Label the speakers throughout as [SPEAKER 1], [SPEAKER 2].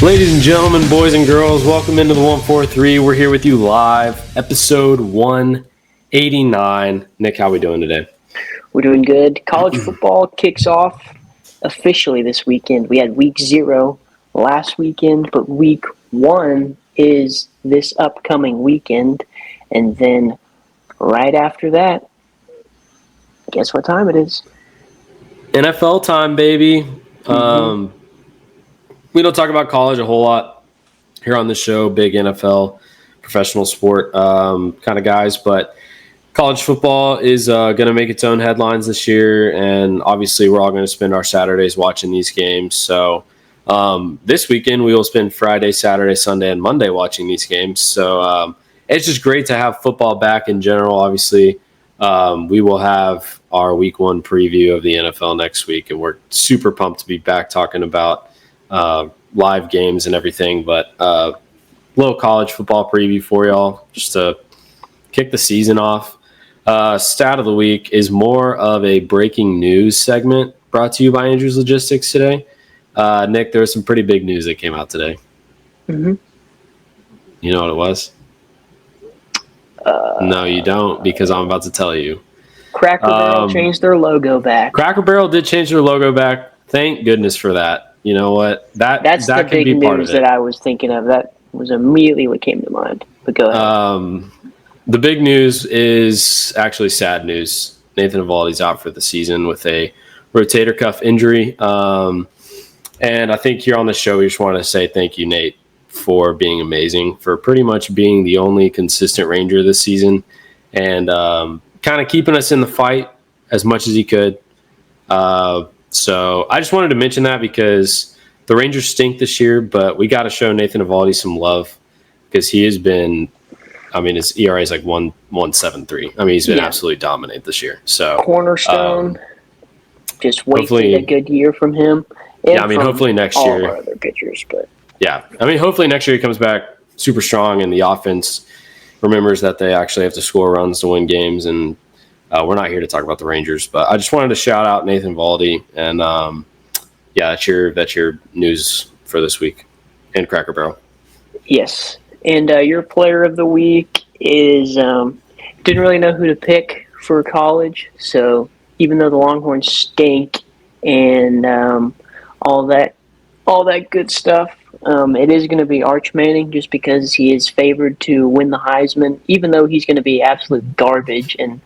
[SPEAKER 1] Ladies and gentlemen, boys and girls, welcome into the 143. We're here with you live, episode 189. Nick, how are we doing today?
[SPEAKER 2] We're doing good. College football kicks off officially this weekend. We had week 0 last weekend, but week 1 is this upcoming weekend. And then right after that, guess what time it is?
[SPEAKER 1] NFL time, baby. We don't talk about college a whole lot here on the show. Big NFL, professional sport kind of guys, but college football is going to make its own headlines this year, and obviously we're all going to spend our Saturdays watching these games. So this weekend we will spend Friday, Saturday, Sunday, and Monday watching these games. So it's just great to have football back in general. Obviously, we will have our week 1 preview of the NFL next week, and we're super pumped to be back talking about live games and everything. But little college football preview for y'all just to kick the season off. Stat of the week is more of a breaking news segment brought to you by Andrews Logistics today. Nick, there was some pretty big news that came out today.
[SPEAKER 2] Mm-hmm.
[SPEAKER 1] You know what it was? No, you don't, because I'm about to tell you.
[SPEAKER 2] Cracker Barrel changed their logo back.
[SPEAKER 1] Cracker Barrel did change their logo back. Thank goodness for that. You know what?
[SPEAKER 2] That's
[SPEAKER 1] that
[SPEAKER 2] the
[SPEAKER 1] could
[SPEAKER 2] big
[SPEAKER 1] be part
[SPEAKER 2] news
[SPEAKER 1] of it.
[SPEAKER 2] that I was thinking of. That was immediately what came to mind. But go ahead.
[SPEAKER 1] The big news is actually sad news. Nathan Eovaldi's out for the season with a rotator cuff injury. And I think here on the show, we just want to say thank you, Nate, for being amazing, for pretty much being the only consistent Ranger this season, and kind of keeping us in the fight as much as he could. So I just wanted to mention that because the Rangers stink this year, but we got to show Nathan Eovaldi some love because he has been, I mean, his ERA is like 1.73. I mean, he's been absolutely dominant this year. So
[SPEAKER 2] cornerstone, just wait for a good year from him.
[SPEAKER 1] Yeah, I mean, hopefully next
[SPEAKER 2] all
[SPEAKER 1] year.
[SPEAKER 2] Our other pitchers, but
[SPEAKER 1] yeah, I mean, hopefully next year he comes back super strong and the offense remembers that they actually have to score runs to win games. And we're not here to talk about the Rangers, but I just wanted to shout out Nathan Eovaldi, and that's your news for this week. And Cracker Barrel.
[SPEAKER 2] Yes, and your player of the week is didn't really know who to pick for college, so even though the Longhorns stink and all that good stuff, it is going to be Arch Manning just because he is favored to win the Heisman, even though he's going to be absolute garbage, and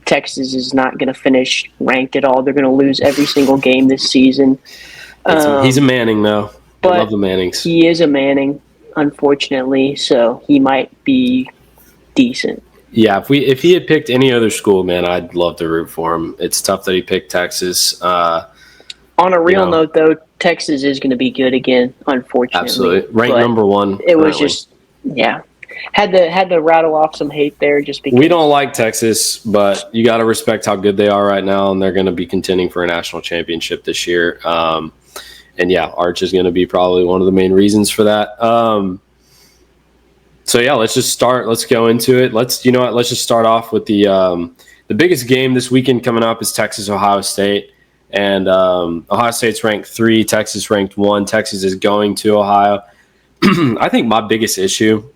[SPEAKER 2] Texas is not going to finish ranked at all. They're going to lose every single game this season.
[SPEAKER 1] He's a Manning, though. I love the Mannings.
[SPEAKER 2] He is a Manning, unfortunately, so he might be decent.
[SPEAKER 1] Yeah, if he had picked any other school, man, I'd love to root for him. It's tough that he picked Texas.
[SPEAKER 2] On a real note, though, Texas is going to be good again, unfortunately.
[SPEAKER 1] Absolutely. Ranked number 1.
[SPEAKER 2] It was just, had to rattle off some hate there just because.
[SPEAKER 1] We don't like Texas, but you got to respect how good they are right now, and they're going to be contending for a national championship this year. And Arch is going to be probably one of the main reasons for that. Let's just start. Let's go into it. Let's just start off with the biggest game this weekend coming up is Texas-Ohio State. And Ohio State's ranked 3, Texas ranked 1. Texas is going to Ohio. I think my biggest issue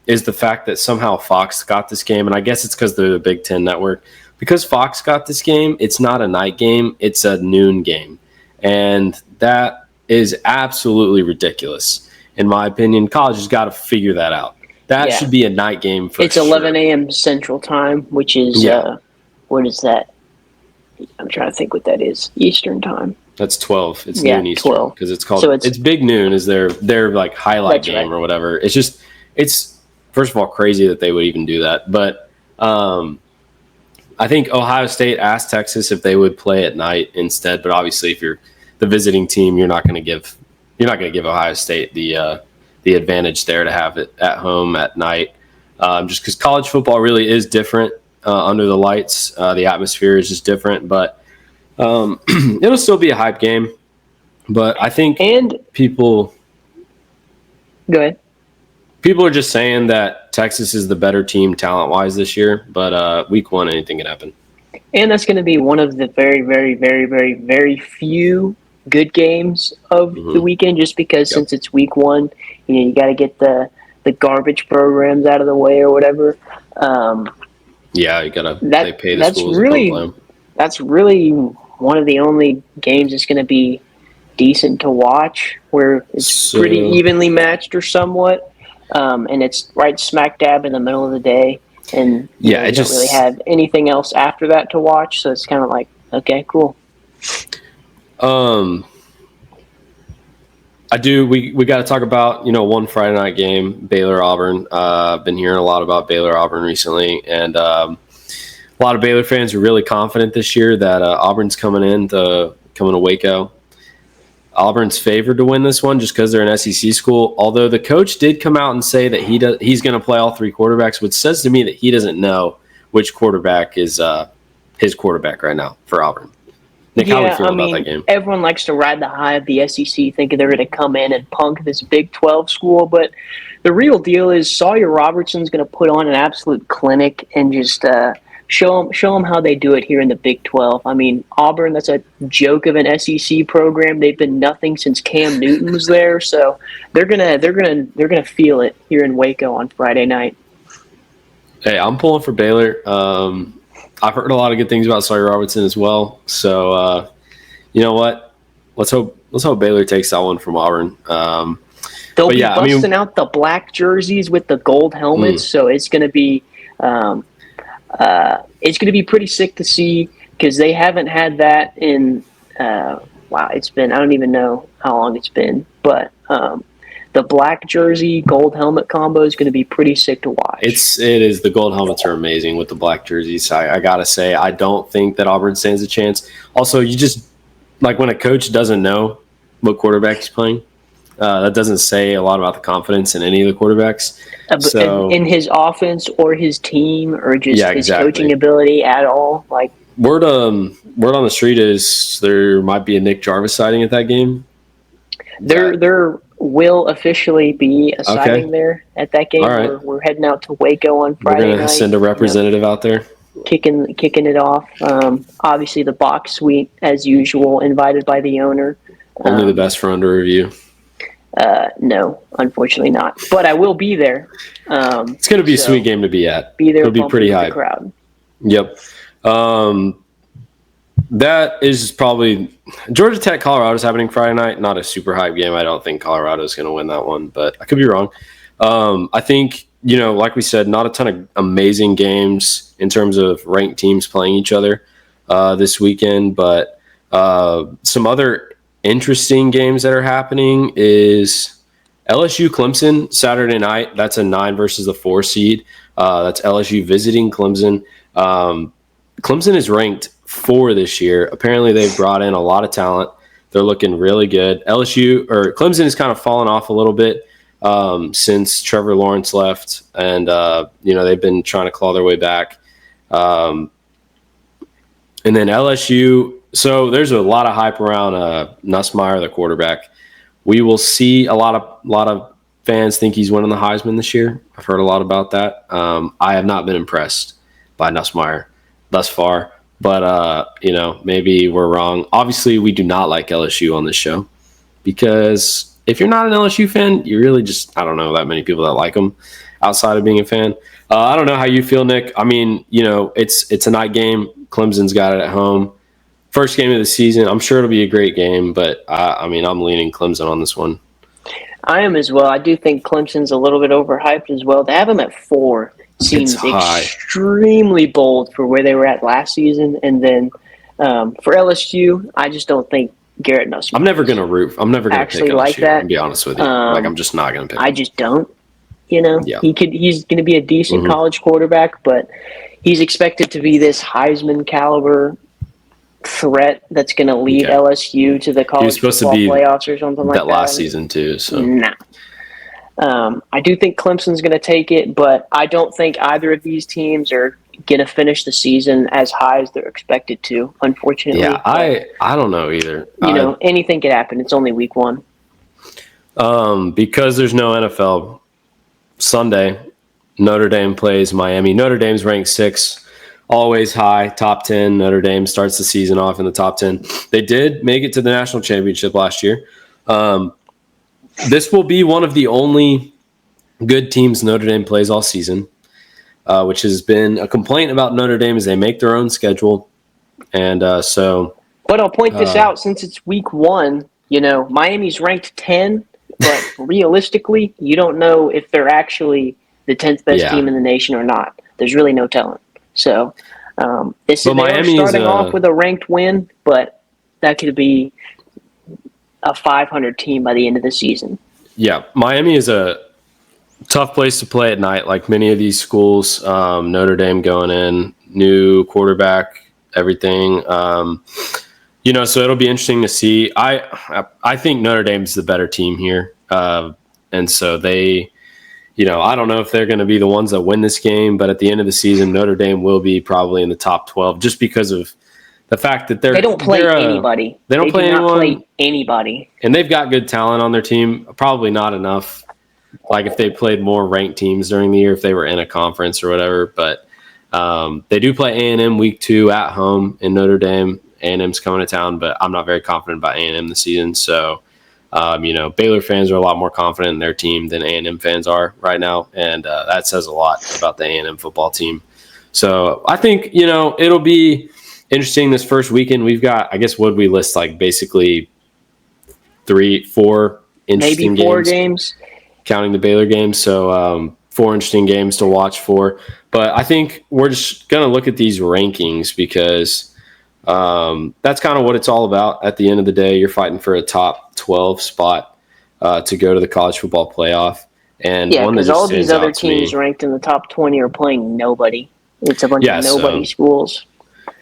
[SPEAKER 1] is the fact that somehow Fox got this game, and I guess it's because they're the Big Ten network. Because Fox got this game, it's not a night game, it's a noon game. And that is absolutely ridiculous. In my opinion, college has got to figure that out. That should be a night game for
[SPEAKER 2] It's 11 a.m. Central Time, which is, what is that? I'm trying to think what that is. Eastern time.
[SPEAKER 1] That's 12. It's noon Eastern.
[SPEAKER 2] 12.
[SPEAKER 1] Because it's called. So it's Big Noon is their like highlight game or whatever. It's first of all crazy that they would even do that. But I think Ohio State asked Texas if they would play at night instead. But obviously, if you're the visiting team, you're not going to give Ohio State the advantage there to have it at home at night. Just because college football really is different. Under the lights, the atmosphere is just different, but it'll still be a hype game. But I think people
[SPEAKER 2] go ahead.
[SPEAKER 1] People are just saying that Texas is the better team talent-wise this year, but week 1, anything can happen.
[SPEAKER 2] And that's going to be one of the very, very, very, very, very few good games of the weekend, just because since it's week one, you got to get the garbage programs out of the way or whatever.
[SPEAKER 1] Yeah, you gotta. They pay the schools and don't play them.
[SPEAKER 2] That's really one of the only games that's going to be decent to watch, where it's pretty evenly matched or somewhat, and it's right smack dab in the middle of the day, and you don't really have anything else after that to watch. So it's kind of like, okay, cool.
[SPEAKER 1] I do. We got to talk about one Friday night game, Baylor Auburn. I've been hearing a lot about Baylor Auburn recently, and a lot of Baylor fans are really confident this year that Auburn's coming to Waco. Auburn's favored to win this one just because they're an SEC school. Although the coach did come out and say that he's going to play all three quarterbacks, which says to me that he doesn't know which quarterback is his quarterback right now for Auburn. Nick, how are you feeling about that game?
[SPEAKER 2] Everyone likes to ride the high of the SEC, thinking they're going to come in and punk this Big 12 school, but the real deal is Sawyer Robertson's going to put on an absolute clinic and just show them how they do it here in the Big 12. I mean, Auburn, that's a joke of an SEC program. They've been nothing since Cam Newton was there, so they're gonna feel it here in Waco on Friday night.
[SPEAKER 1] Hey, I'm pulling for Baylor. I've heard a lot of good things about Sawyer Robertson as well. So, you know what? Let's hope Baylor takes that one from Auburn.
[SPEAKER 2] They'll be busting out the black jerseys with the gold helmets, so it's going to be pretty sick to see, because they haven't had that in it's been, I don't even know how long it's been, but the black jersey gold helmet combo is going to be pretty sick to watch.
[SPEAKER 1] It is. The gold helmets are amazing with the black jerseys. I gotta say, I don't think that Auburn stands a chance. Also, you just, like, when a coach doesn't know what quarterback he's playing, that doesn't say a lot about the confidence in any of the quarterbacks.
[SPEAKER 2] In his offense or his team, or just his coaching ability at all. Like,
[SPEAKER 1] word on the street is there might be a Nick Jarvis sighting at that game.
[SPEAKER 2] There will officially be a sighting there at that game. Right. We're heading out to Waco on Friday night.
[SPEAKER 1] We're going to send a representative out there.
[SPEAKER 2] Kicking it off. Obviously, the box suite, as usual, invited by the owner.
[SPEAKER 1] Only the best for under review.
[SPEAKER 2] No, unfortunately not. But I will be there.
[SPEAKER 1] It's going to be a sweet game to be at.
[SPEAKER 2] Be there.
[SPEAKER 1] It'll be pretty high.
[SPEAKER 2] Crowd.
[SPEAKER 1] Yep. That is probably Georgia Tech. Colorado's happening Friday night. Not a super hype game. I don't think Colorado's going to win that one, but I could be wrong. I think, like we said, not a ton of amazing games in terms of ranked teams playing each other this weekend, but some other interesting games that are happening is LSU Clemson Saturday night. That's a 9 versus the 4 seed. That's LSU visiting Clemson. Clemson is ranked 4 this year. Apparently, they've brought in a lot of talent. They're looking really good. Clemson has kind of fallen off a little bit since Trevor Lawrence left, and they've been trying to claw their way back. And then LSU. So there's a lot of hype around Nussmeier, the quarterback. We will see a lot of fans think he's winning the Heisman this year. I've heard a lot about that. I have not been impressed by Nussmeier thus far, but maybe we're wrong. Obviously, we do not like LSU on this show, because if you're not an LSU fan, you really just, I don't know that many people that like them outside of being a fan. I don't know how you feel, Nick. I mean, it's a night game. Clemson's got it at home. First game of the season. I'm sure it'll be a great game, but I'm leaning Clemson on this one.
[SPEAKER 2] I am as well. I do think Clemson's a little bit overhyped as well. To have them at 4 seems extremely bold for where they were at last season. And then for LSU, I just don't think Garrett Nussmeier.
[SPEAKER 1] I'm never going to pick LSU,
[SPEAKER 2] like that.
[SPEAKER 1] To be honest with you. I'm just not going to pick
[SPEAKER 2] I just don't. He's going to be a decent college quarterback, but he's expected to be this Heisman caliber threat that's going to lead LSU to the college football playoffs or something like that.
[SPEAKER 1] That last season too. So
[SPEAKER 2] nah. I do think Clemson's going to take it, but I don't think either of these teams are going to finish the season as high as they're expected to, unfortunately.
[SPEAKER 1] Yeah, I don't know either.
[SPEAKER 2] Anything could happen. It's only week 1.
[SPEAKER 1] Because there's no NFL, Sunday, Notre Dame plays Miami. Notre Dame's ranked 6. always high, top 10. Notre Dame starts the season off in the top 10. They did make it to the national championship last year. This will be one of the only good teams Notre Dame plays all season, which has been a complaint about Notre Dame is they make their own schedule. And
[SPEAKER 2] But I'll point this out, since it's week 1, Miami's ranked 10, but realistically, you don't know if they're actually the 10th best team in the nation or not. There's really no telling. So they're starting off with a ranked win, but that could be a 500 team by the end of the season. Yeah,
[SPEAKER 1] Miami is a tough place to play at night, like many of these schools. Notre Dame going in, new quarterback, everything. So it'll be interesting to see. I think Notre Dame's the better team here, and so they. I don't know if they're going to be the ones that win this game, but at the end of the season, Notre Dame will be probably in the top 12 just because of the fact that they don't play anybody. They don't play anybody. And they've got good talent on their team. Probably not enough. Like if they played more ranked teams during the year, if they were in a conference or whatever. But they do play A&M week 2 at home in Notre Dame. A&M's coming to town, but I'm not very confident about A&M this season. So, Baylor fans are a lot more confident in their team than A&M fans are right now, and that says a lot about the A&M football team. So I think, it'll be interesting this first weekend. We've got, I guess, what we list, like basically 3-4 interesting
[SPEAKER 2] maybe 4 games,
[SPEAKER 1] counting the Baylor game. So 4 interesting games to watch for. But I think we're just going to look at these rankings because that's kind of what it's all about. At the end of the day, you're fighting for a top 12 spot to go to the college football playoff. And
[SPEAKER 2] because all these other teams ranked in the top 20 are playing nobody. It's a bunch of nobody schools.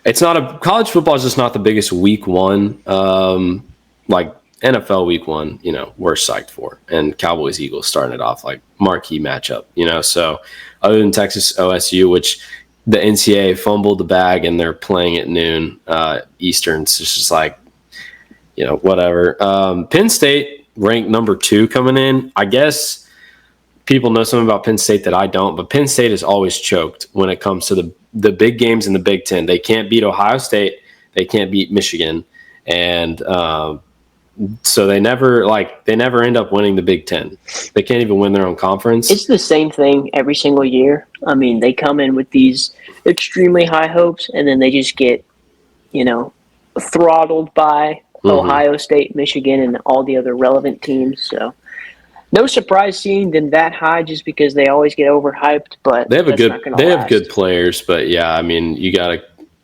[SPEAKER 1] It's not college football is just not the biggest week 1. Like NFL week 1, we're psyched for. And Cowboys Eagles starting it off like marquee matchup, So other than Texas OSU, which the NCAA fumbled the bag and they're playing at noon Eastern. So it's just like, whatever. Penn State ranked number 2 coming in. I guess people know something about Penn State that I don't, but Penn State is always choked when it comes to the big games in the Big Ten. They can't beat Ohio State. They can't beat Michigan. And so they never end up winning the Big Ten. They can't even win their own conference.
[SPEAKER 2] It's the same thing every single year. I mean, they come in with these extremely high hopes, and then they just get, throttled by Ohio State, Michigan, and all the other relevant teams. So no surprise seeing them that high just because they always get overhyped. But
[SPEAKER 1] they have good players. But yeah, I mean, you got to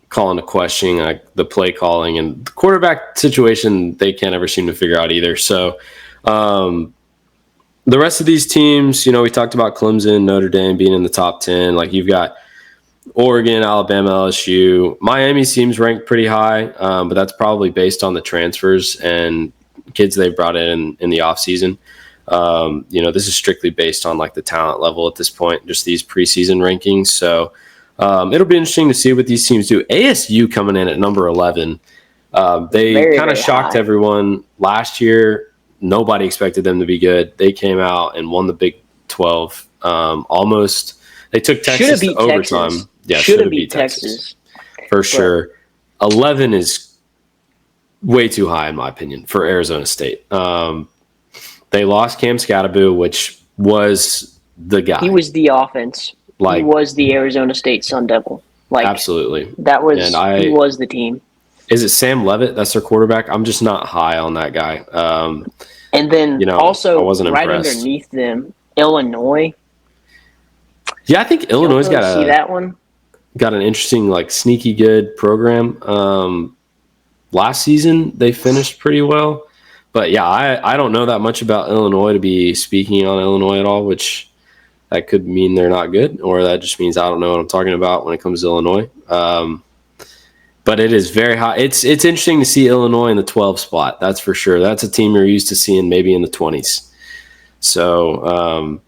[SPEAKER 1] call into question like the play calling and the quarterback situation. They can't ever seem to figure out either. So the rest of these teams, we talked about Clemson, Notre Dame being in the top 10. Like you've got Oregon, Alabama, LSU. Miami seems ranked pretty high, but that's probably based on the transfers and kids they've brought in the offseason. This is strictly based on like the talent level at this point, just these preseason rankings. So it'll be interesting to see what these teams do. ASU coming in at number 11. They kind of shocked everyone last year. Nobody expected them to be good. They came out and won the Big 12 almost. They took Texas to overtime.
[SPEAKER 2] Texas. Yeah, should have beat Texas.
[SPEAKER 1] For sure. 11 is way too high, in my opinion, for Arizona State. They lost Cam Skattebo, which was the guy.
[SPEAKER 2] He was the offense. He was the Arizona State Sun Devil.
[SPEAKER 1] Absolutely.
[SPEAKER 2] He was the team.
[SPEAKER 1] Is it Sam Levitt? That's their quarterback. I'm just not high on that guy.
[SPEAKER 2] And then also
[SPEAKER 1] I wasn't
[SPEAKER 2] right
[SPEAKER 1] impressed.
[SPEAKER 2] Underneath them, Illinois.
[SPEAKER 1] Yeah, I think Illinois
[SPEAKER 2] that one.
[SPEAKER 1] Got an interesting, sneaky good program. Last season, they finished pretty well. But, yeah, I don't know that much about Illinois to be speaking on Illinois at all, which that could mean they're not good, or that just means I don't know what I'm talking about when it comes to Illinois. But it is very high. It's interesting to see Illinois in the 12 spot. That's for sure. That's a team you're used to seeing maybe in the 20s. So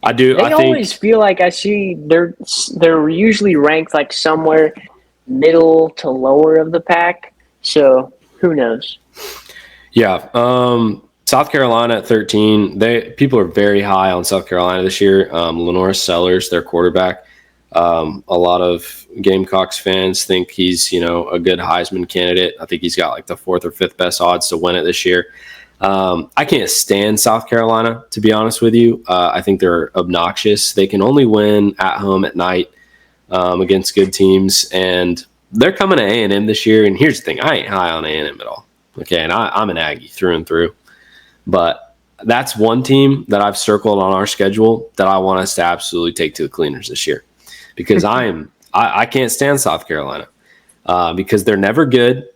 [SPEAKER 1] I always
[SPEAKER 2] feel like I see they're usually ranked somewhere middle to lower of the pack. So who knows?
[SPEAKER 1] Yeah. South Carolina at 13. People are very high on South Carolina this year. Lenora Sellers, their quarterback. A lot of Gamecocks fans think he's, a good Heisman candidate. I think he's got like the 4th or 5th best odds to win it this year. I can't stand South Carolina, to be honest with you. I think they're obnoxious. They can only win at home at night against good teams, and they're coming to A&M this year. And here's the thing: I ain't high on A&M at all. Okay, and I'm an Aggie through and through, but that's one team that I've circled on our schedule that I want us to absolutely take to the cleaners this year, because I can't stand South Carolina because they're never good.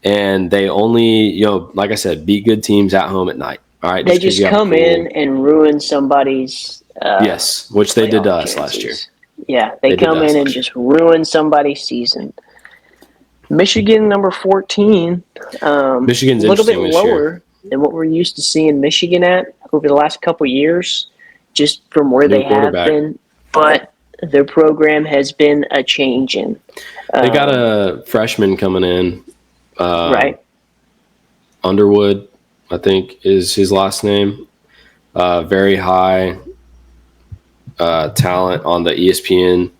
[SPEAKER 1] And they only, like I said, beat good teams at home at night. All right,
[SPEAKER 2] they just come in and ruin somebody's.
[SPEAKER 1] Yes, which they did to us last year.
[SPEAKER 2] Yeah, they come in and just ruin somebody's season. Michigan, number 14.
[SPEAKER 1] Michigan's
[SPEAKER 2] a little bit
[SPEAKER 1] this
[SPEAKER 2] lower
[SPEAKER 1] year
[SPEAKER 2] than what we're used to seeing Michigan at over the last couple years, just from where they have been. But their program has been a changing.
[SPEAKER 1] They got a freshman coming in.
[SPEAKER 2] Right.
[SPEAKER 1] Underwood, I think, is his last name. Very high talent on the ESPN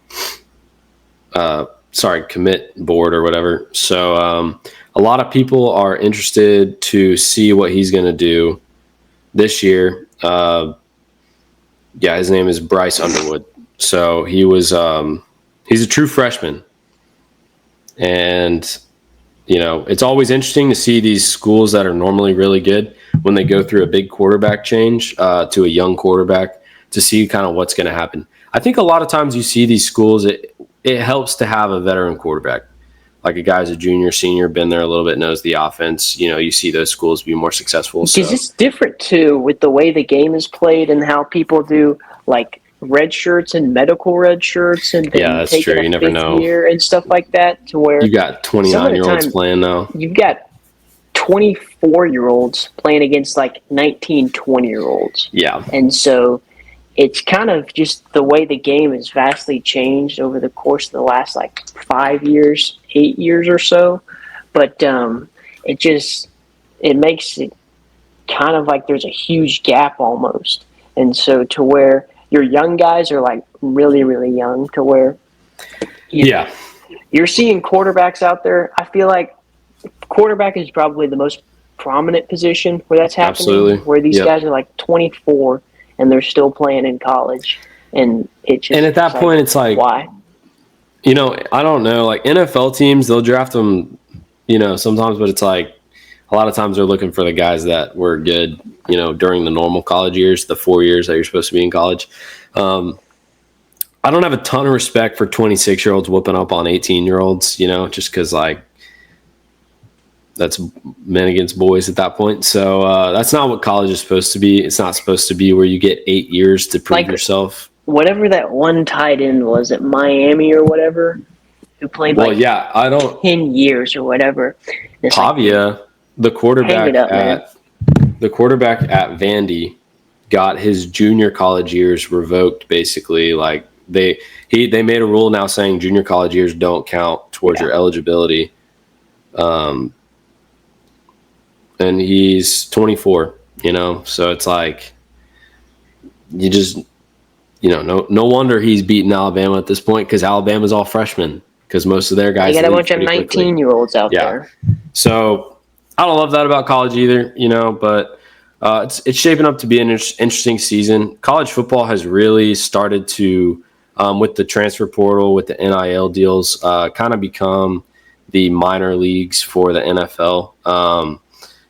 [SPEAKER 1] commit board or whatever. So a lot of people are interested to see what he's going to do this year. His name is Bryce Underwood. So he was he's a true freshman. And it's always interesting to see these schools that are normally really good when they go through a big quarterback change to a young quarterback to see kind of what's going to happen. I think a lot of times you see these schools, it helps to have a veteran quarterback, like a guy who's a junior, senior, been there a little bit, knows the offense. You see those schools be more successful.
[SPEAKER 2] Because it's different, too, with the way the game is played and how people do, like, red shirts and medical red shirts and then
[SPEAKER 1] that's true. You never know.
[SPEAKER 2] Year and stuff like that, to where
[SPEAKER 1] you got 29-year-olds playing now.
[SPEAKER 2] You've got 24-year-olds playing against like 19, 20-year-olds.
[SPEAKER 1] Yeah.
[SPEAKER 2] And so it's kind of just the way the game has vastly changed over the course of the last like 5 years, 8 years or so. But it makes it kind of like there's a huge gap almost. And so to where your young guys are like really, really young, to where you're seeing quarterbacks out there. I feel like quarterback is probably the most prominent position where that's happening.
[SPEAKER 1] Absolutely.
[SPEAKER 2] Where these guys are like 24 and they're still playing in college, and
[SPEAKER 1] at that point, it's like,
[SPEAKER 2] why?
[SPEAKER 1] I don't know. Like NFL teams, they'll draft them, sometimes, but it's like a lot of times they're looking for the guys that were good, during the normal college years, the 4 years that you're supposed to be in college. I don't have a ton of respect for 26-year-olds whooping up on 18-year-olds, just because, like, that's men against boys at that point. So that's not what college is supposed to be. It's not supposed to be where you get 8 years to prove yourself.
[SPEAKER 2] Whatever that one tight end was at Miami or whatever, who played 10 years or whatever.
[SPEAKER 1] Pavia, the quarterback at Vandy, got his junior college years revoked. Basically, like they made a rule now saying junior college years don't count towards your eligibility. And he's 24, so it's like you just, no wonder he's beating Alabama at this point, because Alabama's all freshmen, because most of their guys.
[SPEAKER 2] You got a bunch of 19-year-olds out there.
[SPEAKER 1] So I don't love that about college either, but it's shaping up to be an interesting season. College football has really started to, with the transfer portal, with the NIL deals, kind of become the minor leagues for the NFL.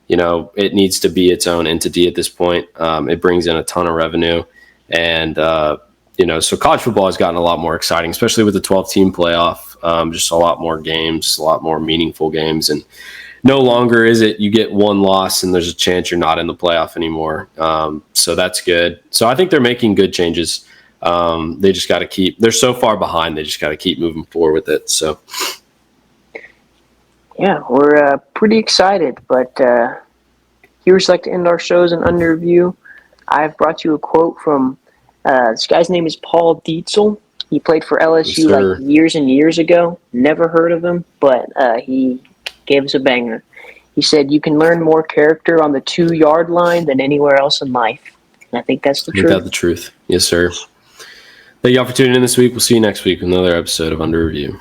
[SPEAKER 1] It needs to be its own entity at this point. It brings in a ton of revenue. And, so college football has gotten a lot more exciting, especially with the 12-team playoff. Just a lot more games, a lot more meaningful games. And no longer is it you get one loss and there's a chance you're not in the playoff anymore. So that's good. So I think they're making good changes. They just got to they're so far behind. They just got to keep moving forward with it. So.
[SPEAKER 2] Yeah, we're pretty excited, but here's like to end our shows in under review. I've brought you a quote from this guy's name is Paul Dietzel. He played for LSU like years and years ago. Never heard of him, but he gave us a banger. He said, "You can learn more character on the 2-yard line than anywhere else in life." And I think that's the truth.
[SPEAKER 1] That's the truth. Yes, sir. Thank y'all for tuning in this week. We'll see you next week with another episode of Under Review.